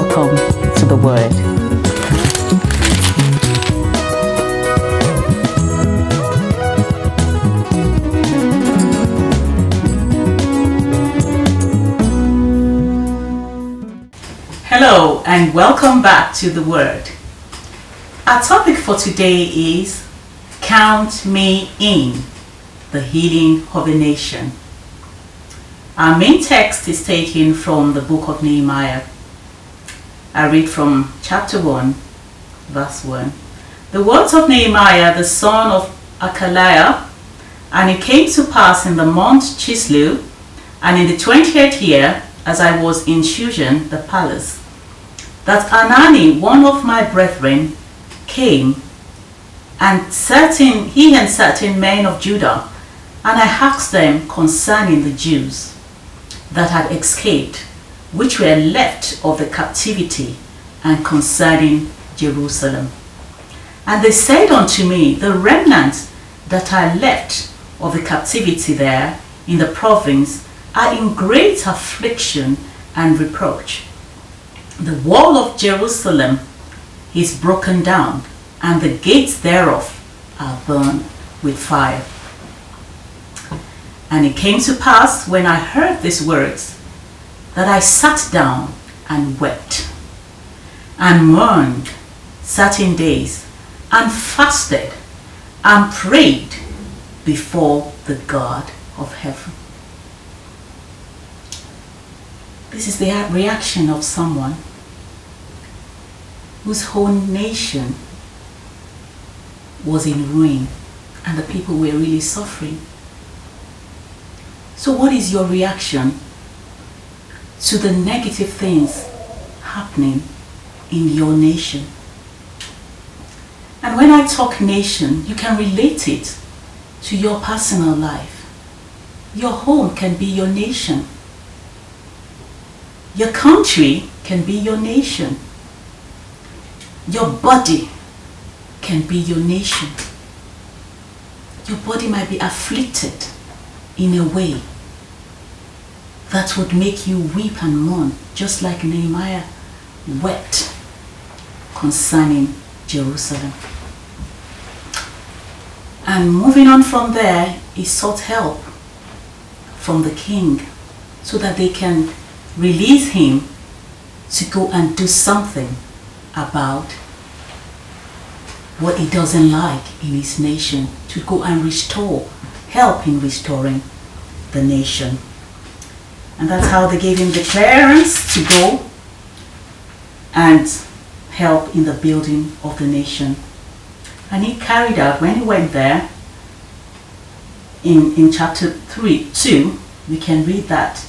Welcome to the Word. Hello and welcome back to the Word. Our topic for today is Count Me In, the healing of a nation. Our main text is taken from the book of Nehemiah. I read from chapter 1, verse 1. The words of Nehemiah, the son of Hakaliah. And it came to pass in the month Chislev, and in the 20th year, as I was in Shushan the palace, that Hanani, one of my brethren, came, and he and certain men of Judah, and I asked them concerning the Jews that had escaped, which were left of the captivity, and concerning Jerusalem. And they said unto me, the remnants that are left of the captivity there in the province are in great affliction and reproach. The wall of Jerusalem is broken down, and the gates thereof are burned with fire. And it came to pass, when I heard these words, that I sat down and wept, and mourned certain days, and fasted, and prayed before the God of heaven. This is the reaction of someone whose whole nation was in ruin and the people were really suffering. So what is your reaction to the negative things happening in your nation? And when I talk nation, you can relate it to your personal life. Your home can be your nation. Your country can be your nation. Your body can be your nation. Your body might be afflicted in a way that would make you weep and mourn, just like Nehemiah wept concerning Jerusalem. And moving on from there, he sought help from the king so that they can release him to go and do something about what he doesn't like in his nation, to go and help in restoring the nation. And that's how they gave him the clearance to go and help in the building of the nation. And he carried out, when he went there, in chapter 2, we can read that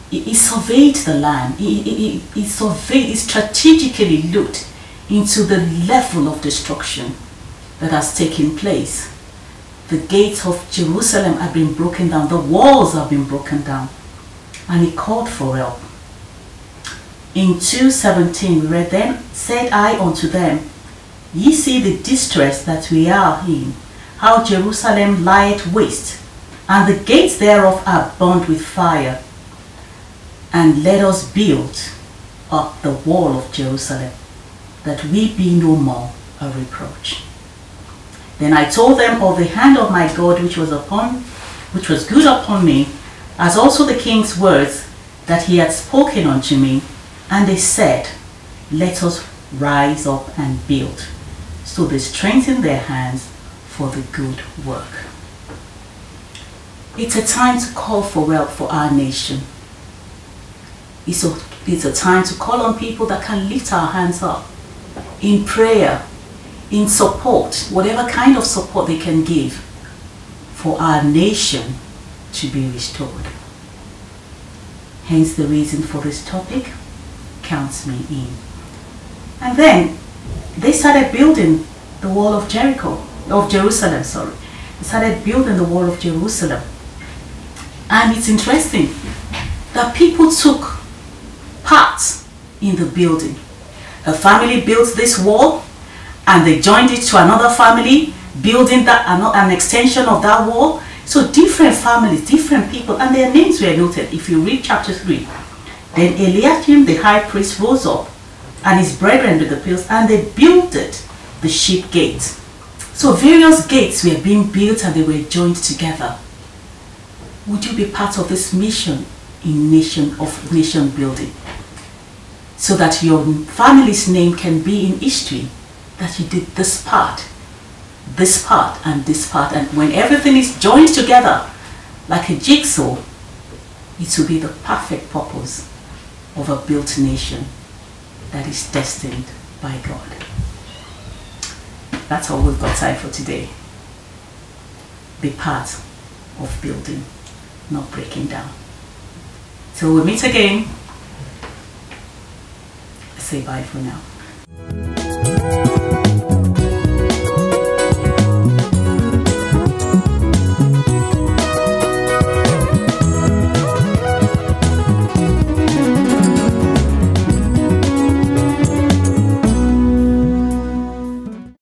he surveyed the land. He surveyed, he strategically looked into the level of destruction that has taken place. The gates of Jerusalem have been broken down. The walls have been broken down. And he called for help. In 2:17 we read, then said I unto them, ye see the distress that we are in, how Jerusalem lieth waste, and the gates thereof are burned with fire. And let us build up the wall of Jerusalem, that we be no more a reproach. Then I told them of the hand of my God which was good upon me, as also the king's words that he had spoken unto me. And they said, let us rise up and build. So they strengthened their hands for the good work. It's a time to call for help for our nation. It's a time to call on people that can lift our hands up in prayer, in support, whatever kind of support they can give for our nation to be restored. Hence the reason for this topic, Count Me In. And then they started building the wall of Jerusalem. They started building the wall of Jerusalem. And it's interesting that people took part in the building. A family built this wall, and they joined it to another family, building an extension of that wall. So different families, different people, and their names were noted. If you read chapter 3, then Eliakim the high priest rose up and his brethren with the pillars, and they builded the sheep gate. So various gates were being built and they were joined together. Would you be part of this mission in nation building? So that your family's name can be in history, that you did this part, and this part, and when everything is joined together like a jigsaw, it will be the perfect purpose of a built nation that is destined by God. That's all we've got time for today. Be part of building, not breaking down. Till we meet again, I say bye for now.